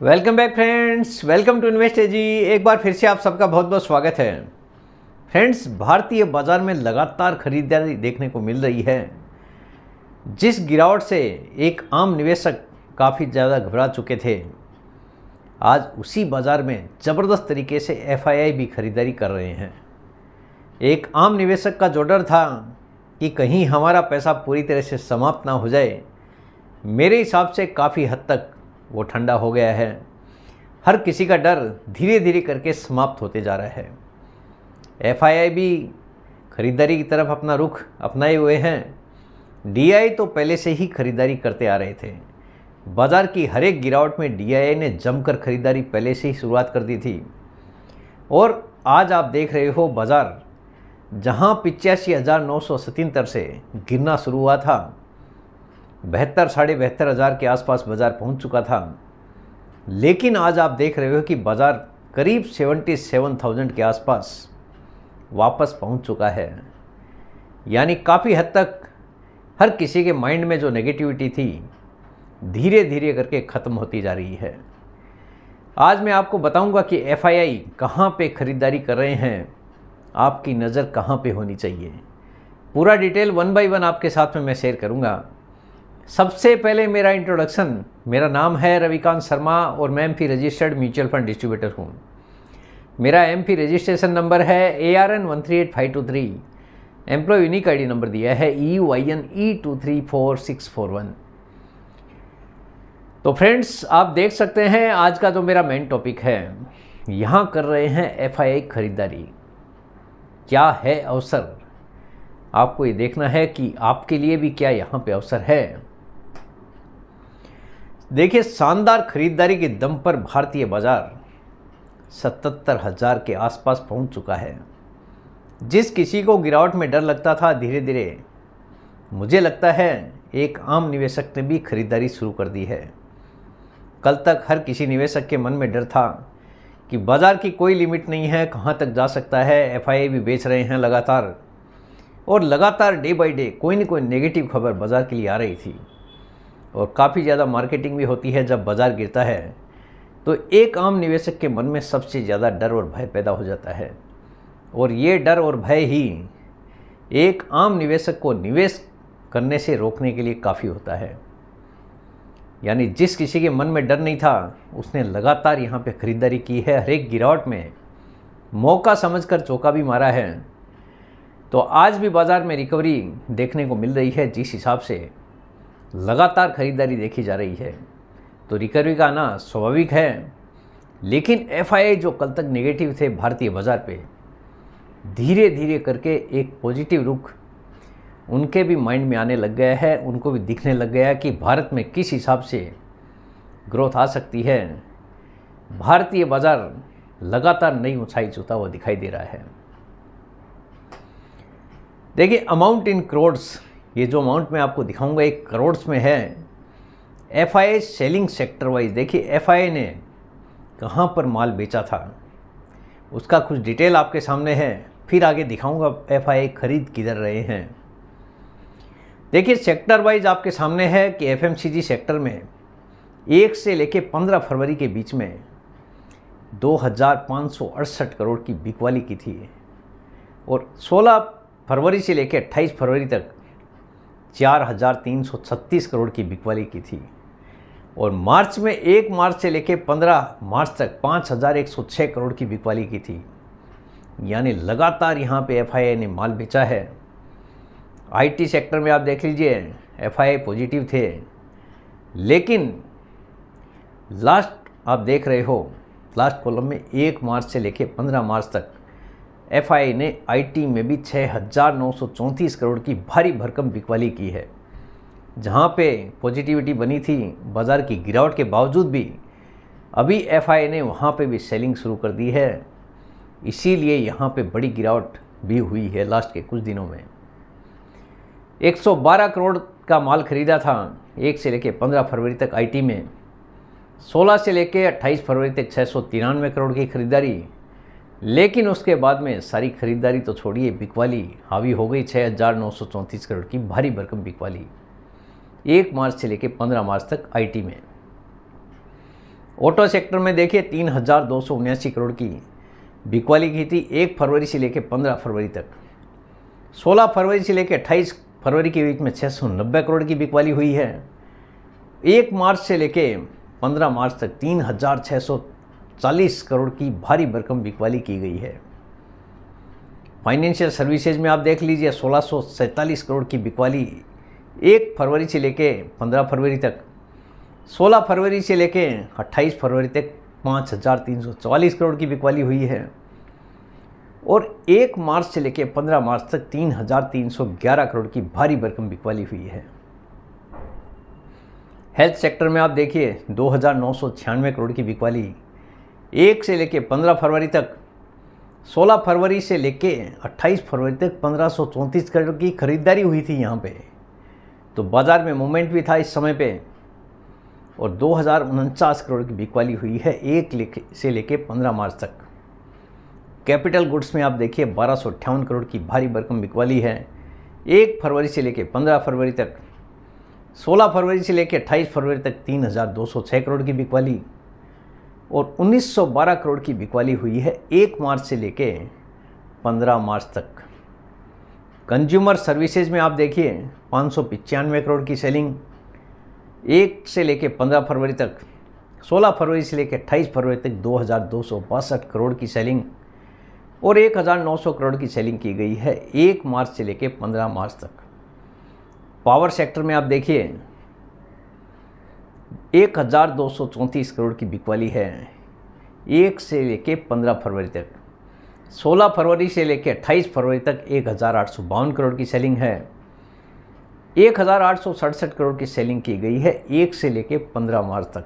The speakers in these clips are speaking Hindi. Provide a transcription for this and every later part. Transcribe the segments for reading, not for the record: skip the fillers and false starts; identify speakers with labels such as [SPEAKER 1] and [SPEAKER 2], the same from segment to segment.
[SPEAKER 1] Welcome back friends, welcome to invest AG. एक बार फिर से आप सबका बहुत बहुत स्वागत है। फ्रेंड्स, भारतीय बाजार में लगातार खरीदारी देखने को मिल रही है, जिस गिरावट से एक आम निवेशक काफ़ी ज़्यादा घबरा चुके थे। आज उसी बाज़ार में ज़बरदस्त तरीके से एफआईआई भी खरीदारी कर रहे हैं। एक आम निवेशक का जो डर था कि कहीं हमारा पैसा पूरी तरह से समाप्त ना हो जाए, मेरे हिसाब से काफ़ी हद तक वो ठंडा हो गया है। हर किसी का डर धीरे धीरे करके समाप्त होते जा रहा है। एफआईआई भी खरीदारी की तरफ अपना रुख अपनाए हुए हैं। डीआई तो पहले से ही खरीदारी करते आ रहे थे। बाज़ार की हर एक गिरावट में डीआई ने जमकर खरीदारी पहले से ही शुरुआत कर दी थी। और आज आप देख रहे हो बाज़ार जहां 85,977 से गिरना शुरू हुआ था, 72 साढ़े 72 हज़ार के आसपास बाज़ार पहुंच चुका था। लेकिन आज आप देख रहे हो कि बाज़ार करीब 77,000 के आसपास वापस पहुंच चुका है। यानी काफ़ी हद तक हर किसी के माइंड में जो नेगेटिविटी थी धीरे धीरे करके ख़त्म होती जा रही है। आज मैं आपको बताऊंगा कि एफआईआई कहां पे ख़रीदारी कर रहे हैं, आपकी नज़र कहां पे होनी चाहिए। पूरा डिटेल वन बाय वन आपके साथ में मैं शेयर करूंगा। सबसे पहले मेरा इंट्रोडक्शन, मेरा नाम है रविकांत शर्मा और मैं MP registered mutual fund distributor हूँ। मेरा एमपी रजिस्ट्रेशन नंबर है ARN 138523। Employ unique ID number दिया है EUIN E234641। तो फ्रेंड्स, आप देख सकते हैं आज का जो मेरा मेन टॉपिक है, यहाँ कर रहे हैं एफआईआई खरीदारी। क्या है अवसर, आपको ये देखना है कि आपके लिए भी क्या यहाँ पे अवसर है। देखिए, शानदार खरीदारी के दम पर भारतीय बाजार 77,000 के आसपास पहुंच चुका है। जिस किसी को गिरावट में डर लगता था, धीरे धीरे मुझे लगता है एक आम निवेशक ने भी खरीदारी शुरू कर दी है। कल तक हर किसी निवेशक के मन में डर था कि बाज़ार की कोई लिमिट नहीं है, कहां तक जा सकता है। एफआईआई भी बेच रहे हैं लगातार, और लगातार डे बाय डे कोई न कोई नेगेटिव खबर बाज़ार के लिए आ रही थी। और काफ़ी ज़्यादा मार्केटिंग भी होती है। जब बाज़ार गिरता है तो एक आम निवेशक के मन में सबसे ज़्यादा डर और भय पैदा हो जाता है, और ये डर और भय ही एक आम निवेशक को निवेश करने से रोकने के लिए काफ़ी होता है। यानी जिस किसी के मन में डर नहीं था, उसने लगातार यहाँ पे ख़रीदारी की है। हर एक गिरावट में मौका समझकर चौका भी मारा है। तो आज भी बाज़ार में रिकवरी देखने को मिल रही है। जिस हिसाब से लगातार खरीदारी देखी जा रही है, तो रिकवरी का आना स्वाभाविक है। लेकिन एफआईआई जो कल तक नेगेटिव थे भारतीय बाज़ार पे, धीरे धीरे करके एक पॉजिटिव रुख उनके भी माइंड में आने लग गया है। उनको भी दिखने लग गया है कि भारत में किस हिसाब से ग्रोथ आ सकती है। भारतीय बाज़ार लगातार नई ऊंचाई छूता हुआ दिखाई दे रहा है। देखिए, अमाउंट इन करोड्स, ये जो अमाउंट मैं आपको दिखाऊंगा एक करोड्स में है। एफआईआई सेलिंग सेक्टर वाइज देखिए एफआईआई ने कहाँ पर माल बेचा था, उसका कुछ डिटेल आपके सामने है। फिर आगे दिखाऊंगा एफआईआई खरीद किधर रहे हैं। देखिए, सेक्टर वाइज आपके सामने है कि एफएमसीजी सेक्टर में 1 से लेके 15 फरवरी के बीच में 2,568 करोड़ की बिकवाली की थी, और 16 फरवरी से लेकर 28 फरवरी तक 4,336 करोड़ की बिकवाली की थी। और मार्च में 1 मार्च से लेकर 15 मार्च तक 5,106 करोड़ की बिकवाली की थी। यानी लगातार यहाँ पे एफआईआई ने माल बेचा है। आईटी सेक्टर में आप देख लीजिए एफआईआई पॉजिटिव थे, लेकिन लास्ट आप देख रहे हो लास्ट कॉलम में 1 मार्च से लेकर 15 मार्च तक एफआईआई ने आईटी में भी 6,934 करोड़ की भारी भरकम बिकवाली की है। जहां पे पॉजिटिविटी बनी थी बाज़ार की गिरावट के बावजूद भी, अभी एफआईआई ने वहां पे भी सेलिंग शुरू कर दी है। इसीलिए यहां पे बड़ी गिरावट भी हुई है लास्ट के कुछ दिनों में। 112 करोड़ का माल खरीदा था 1 से लेकर 15 फरवरी तक आईटी में। 16 से लेकर 28 फरवरी तक 693 करोड़ की खरीदारी। लेकिन उसके बाद में सारी खरीदारी तो छोड़िए, बिकवाली हावी हो गई 6,934 करोड़ की भारी भरकम बिकवाली 1 मार्च से लेकर 15 मार्च तक आईटी में। ऑटो सेक्टर में देखिए 3,279 करोड़ की बिकवाली की थी 1 फरवरी से लेकर 15 फरवरी तक। 16 फरवरी से लेकर 28 फरवरी के बीच में 690 करोड़ की बिकवाली हुई है। 1 मार्च से लेकर 15 मार्च तक 3,640 करोड़ की भारी भरकम बिकवाली की गई है। फाइनेंशियल सर्विसेज में आप देख लीजिए 1,647 करोड़ की बिकवाली 1 फरवरी से लेके 15 फरवरी तक। 16 फरवरी से लेके 28 फरवरी तक 5,344 करोड़ की बिकवाली हुई है और 1 मार्च से लेके 15 मार्च तक 3,311 करोड़ की भारी भरकम बिकवाली हुई है। हेल्थ सेक्टर में आप देखिए 2,996 करोड़ की बिकवाली 1 से लेके 15 फरवरी तक। 16 फरवरी से लेके 28 फरवरी तक 1,534 करोड़ की खरीदारी हुई थी यहाँ पे, तो बाज़ार में मूवमेंट भी था इस समय पे। और 2,049 करोड़ की बिकवाली हुई है 1 से लेके 15 मार्च तक। कैपिटल गुड्स में आप देखिए 1,258 करोड़ की भारी भरकम बिकवाली है 1 फरवरी से लेके 15 फरवरी तक। 16 फरवरी से लेके 28 फरवरी तक 3,206 करोड़ की बिकवाली और 1,912 करोड़ की बिकवाली हुई है 1 मार्च से लेके 15 मार्च तक। कंज्यूमर सर्विसेज में आप देखिए 595 करोड़ की सेलिंग 1 से लेके 15 फरवरी तक। 16 फरवरी से लेके 28 फरवरी तक 2,262 करोड़ की सेलिंग और 1,900 करोड़ की सेलिंग की गई है 1 मार्च से लेके 15 मार्च तक। पावर सेक्टर में आप देखिए 1,234 करोड़ की बिकवाली है 1 से लेके 15 फरवरी तक। 16 फरवरी से लेके 28 फरवरी तक 1,852 करोड़ की सेलिंग है। 1,867 करोड़ की सेलिंग की गई है 1 से लेके 15 मार्च तक।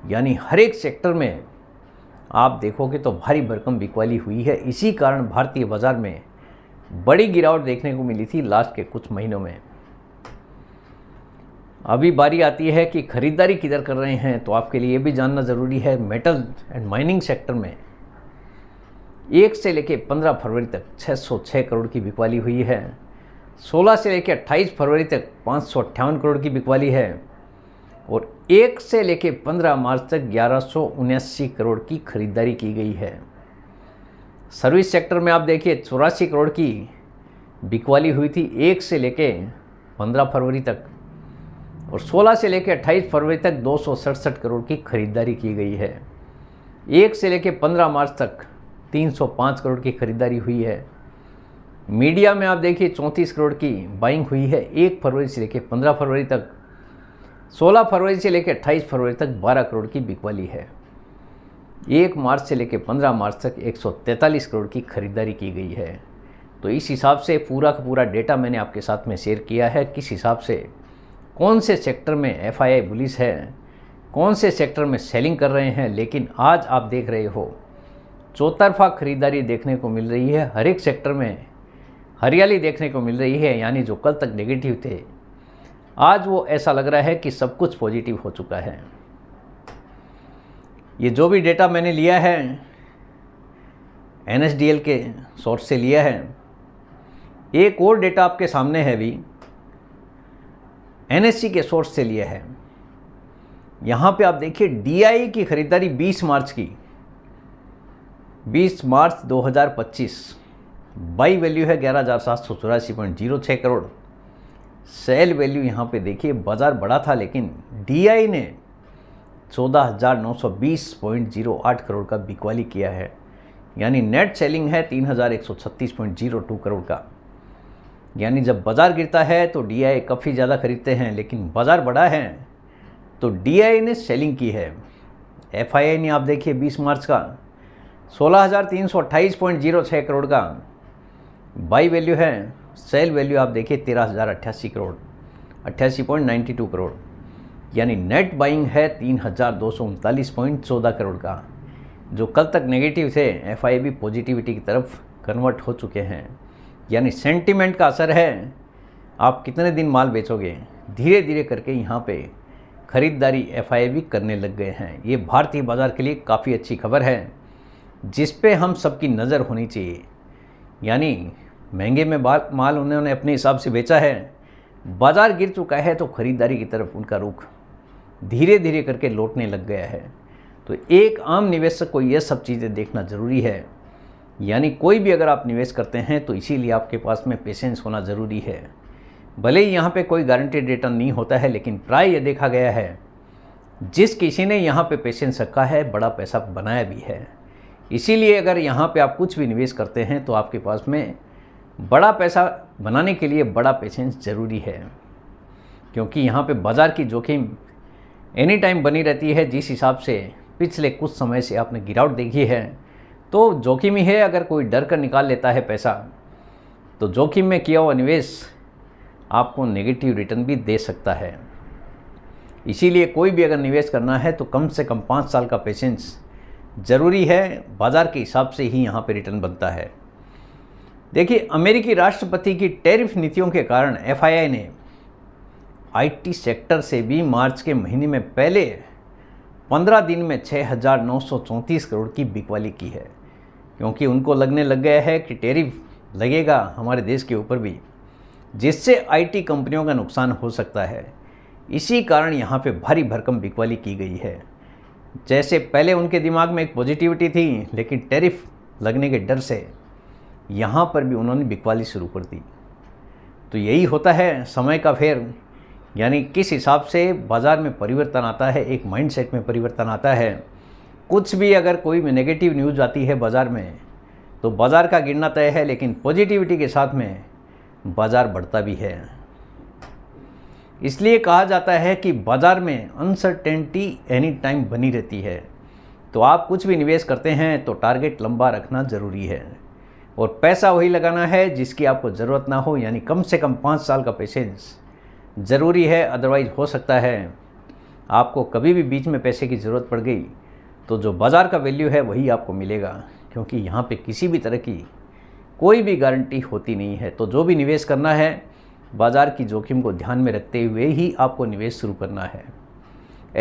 [SPEAKER 1] यानी हर एक सेक्टर में आप देखोगे तो भारी भरकम बिकवाली हुई है। इसी कारण भारतीय बाजार में बड़ी गिरावट देखने को मिली थी लास्ट के कुछ महीनों में। अभी बारी आती है कि खरीदारी किधर कर रहे हैं, तो आपके लिए ये भी जानना ज़रूरी है। मेटल एंड माइनिंग सेक्टर में 1 से लेके 15 फरवरी तक 606 करोड़ की बिकवाली हुई है। 16 से लेकर 28 फरवरी तक 558 करोड़ की बिकवाली है और 1 से लेकर 15 मार्च तक 1,179 करोड़ की खरीदारी की गई है। सर्विस सेक्टर में आप देखिए 84 करोड़ की बिकवाली हुई थी 1 से लेकर 15 फरवरी तक और 16 से लेकर 28 फरवरी तक 267 करोड़ की खरीदारी की गई है। 1 से लेकर 15 मार्च तक 305 करोड़ की खरीदारी हुई है। मीडिया में आप देखिए 34 करोड़ की बाइंग हुई है 1 फरवरी से लेकर 15 फरवरी तक। 16 फरवरी से लेकर 28 फरवरी तक 12 करोड़ की बिकवाली है। 1 मार्च से लेकर 15 मार्च तक 143 करोड़ की खरीदारी की गई है। तो इस हिसाब से पूरा का पूरा डेटा मैंने आपके साथ में शेयर किया है, किस हिसाब से कौन से सेक्टर में FII बुलिश है, कौन से सेक्टर में सेलिंग कर रहे हैं। लेकिन आज आप देख रहे हो चौतरफा खरीदारी देखने को मिल रही है, हर एक सेक्टर में हरियाली देखने को मिल रही है। यानी जो कल तक नेगेटिव थे आज वो ऐसा लग रहा है कि सब कुछ पॉजिटिव हो चुका है। ये जो भी डेटा मैंने लिया है NSDL के सोर्स से लिया है। एक और डेटा आपके सामने है भी NSE के सोर्स से लिया है। यहाँ पे आप देखिए DI की खरीदारी 20 मार्च की, 20 मार्च 2025 बाई वैल्यू है 11,784.06 करोड़। सेल वैल्यू यहाँ पे देखिए बाज़ार बड़ा था लेकिन DI ने 14,920.08 करोड़ का बिकवाली किया है। यानी नेट सेलिंग है 3,136.02 करोड़ का। यानी जब बाज़ार गिरता है तो DI काफ़ी ज़्यादा खरीदते हैं, लेकिन बाज़ार बड़ा है तो DI ने सेलिंग की है। FII ने आप देखिए 20 मार्च का 16,328.06 करोड़ का बाई वैल्यू है। सेल वैल्यू आप देखिए 13,088 करोड़, 88.92 करोड़। यानी नेट बाइंग है 3,239.14 करोड़ का। जो कल तक नेगेटिव थे FII भी पॉजिटिविटी की तरफ कन्वर्ट हो चुके हैं। यानी सेंटिमेंट का असर है, आप कितने दिन माल बेचोगे, धीरे धीरे करके यहाँ पे ख़रीदारी FII भी करने लग गए हैं। ये भारतीय बाज़ार के लिए काफ़ी अच्छी खबर है जिस पे हम सबकी नज़र होनी चाहिए। यानी महंगे में माल उन्होंने अपने हिसाब से बेचा है, बाज़ार गिर चुका है तो ख़रीदारी की तरफ उनका रुख धीरे धीरे करके लौटने लग गया है। तो एक आम निवेशक को ये सब चीज़ें देखना ज़रूरी है। यानी कोई भी अगर आप निवेश करते हैं तो इसीलिए आपके पास में पेशेंस होना ज़रूरी है। भले ही यहाँ पे कोई गारंटेड रिटर्न नहीं होता है, लेकिन प्राय ये देखा गया है जिस किसी ने यहाँ पे पेशेंस रखा है बड़ा पैसा बनाया भी है। इसीलिए अगर यहाँ पे आप कुछ भी निवेश करते हैं तो आपके पास में बड़ा पैसा बनाने के लिए बड़ा पेशेंस ज़रूरी है, क्योंकि यहाँ पे बाज़ार की जोखिम एनी टाइम बनी रहती है। जिस हिसाब से पिछले कुछ समय से आपने गिरावट देखी है तो जोखिम ही है। अगर कोई डर कर निकाल लेता है पैसा तो जोखिम में किया हुआ निवेश आपको नेगेटिव रिटर्न भी दे सकता है। इसीलिए कोई भी अगर निवेश करना है तो कम से कम 5 साल का पेशेंस ज़रूरी है। बाज़ार के हिसाब से ही यहाँ पे रिटर्न बनता है। देखिए, अमेरिकी राष्ट्रपति की टैरिफ नीतियों के कारण FII ने IT सेक्टर से भी मार्च के महीने में पहले 15 दिन में 6,934 करोड़ की बिकवाली की है, क्योंकि उनको लगने लग गया है कि टैरिफ लगेगा हमारे देश के ऊपर भी, जिससे IT कंपनियों का नुकसान हो सकता है। इसी कारण यहाँ पे भारी भरकम बिकवाली की गई है। जैसे पहले उनके दिमाग में एक पॉजिटिविटी थी, लेकिन टैरिफ लगने के डर से यहाँ पर भी उन्होंने बिकवाली शुरू कर दी। तो यही होता है समय का फेर, यानी किस हिसाब से बाज़ार में परिवर्तन आता है, एक माइंडसेट में परिवर्तन आता है। कुछ भी अगर कोई नेगेटिव न्यूज़ आती है बाज़ार में तो बाज़ार का गिरना तय है, लेकिन पॉजिटिविटी के साथ में बाज़ार बढ़ता भी है। इसलिए कहा जाता है कि बाज़ार में अनसर्टेनिटी एनी टाइम बनी रहती है। तो आप कुछ भी निवेश करते हैं तो टारगेट लंबा रखना ज़रूरी है, और पैसा वही लगाना है जिसकी आपको ज़रूरत ना हो। यानी कम से कम 5 साल का पेशेंस ज़रूरी है। अदरवाइज़ हो सकता है आपको कभी भी बीच में पैसे की ज़रूरत पड़ गई तो जो बाज़ार का वैल्यू है वही आपको मिलेगा, क्योंकि यहाँ पे किसी भी तरह की कोई भी गारंटी होती नहीं है। तो जो भी निवेश करना है बाज़ार की जोखिम को ध्यान में रखते हुए ही आपको निवेश शुरू करना है।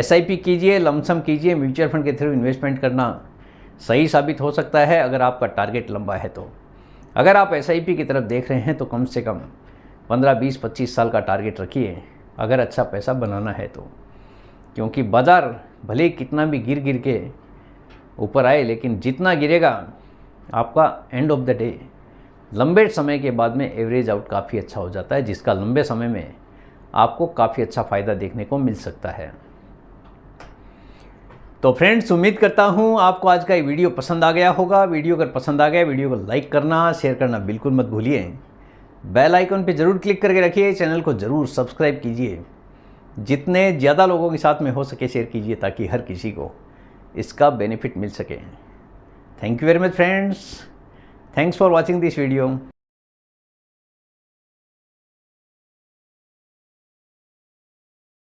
[SPEAKER 1] SIP कीजिए, लमसम कीजिए, म्यूचुअल फंड के थ्रू इन्वेस्टमेंट करना सही साबित हो सकता है अगर आपका टारगेट लंबा है तो। अगर आप SIP की तरफ देख रहे हैं तो कम से कम 15, 20, 25 साल का टारगेट रखिए अगर अच्छा पैसा बनाना है तो, क्योंकि बाज़ार भले कितना भी गिर के ऊपर आए, लेकिन जितना गिरेगा आपका एंड ऑफ द डे लंबे समय के बाद में एवरेज आउट काफ़ी अच्छा हो जाता है, जिसका लंबे समय में आपको काफ़ी अच्छा फ़ायदा देखने को मिल सकता है। तो फ्रेंड्स, उम्मीद करता हूँ आपको आज का ये वीडियो पसंद आ गया होगा। वीडियो अगर पसंद आ गया, वीडियो को लाइक करना, शेयर करना बिल्कुल मत भूलिए। बेल आइकन पे ज़रूर क्लिक करके रखिए, चैनल को ज़रूर सब्सक्राइब कीजिए। जितने ज़्यादा लोगों के साथ में हो सके शेयर कीजिए, ताकि हर किसी को इसका बेनिफिट मिल सके। Thank you very much friends. Thanks for watching this video.